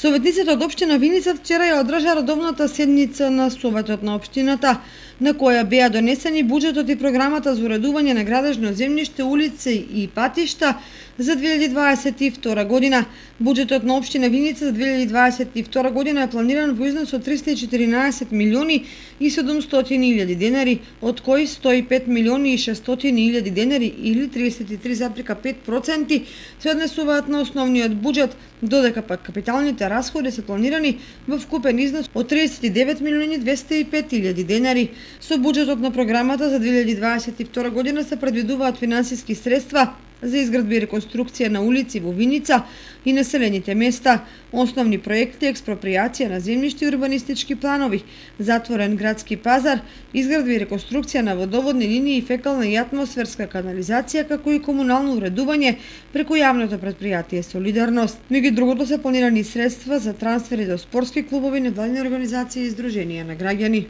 Советниците од општина Виница вчера ја одржа редовната седница на Советот на општината, на која беа донесени буџетот и програмата за уредување на градежно земјиште, улици и патишта за 2022 година. Буџетот на општина Виница за 2022 година е планиран во износ од 314 милиони и 700 илјади денари, од кои 105 милиони и 600 илјади денари или 33,5% се однесуваат на основниот буџет, додека пак капиталните расходи се планирани во вкупен износ од 39 милиони 205 илјади денари. Со буџетот на програмата за 2022 година се предвидуваат финансиски средства за изградба и реконструкција на улици во Виница и населените места, основни проекти, експроприација на земјиште и урбанистички планови, затворен градски пазар, изградба и реконструкција на водоводни линии, фекална и атмосферска канализација, како и комунално уредување преку јавното претпријатие Солидарност. Меѓу другото се планирани средства за трансфери до спортски клубови, невладини организации и здруженија на граѓани.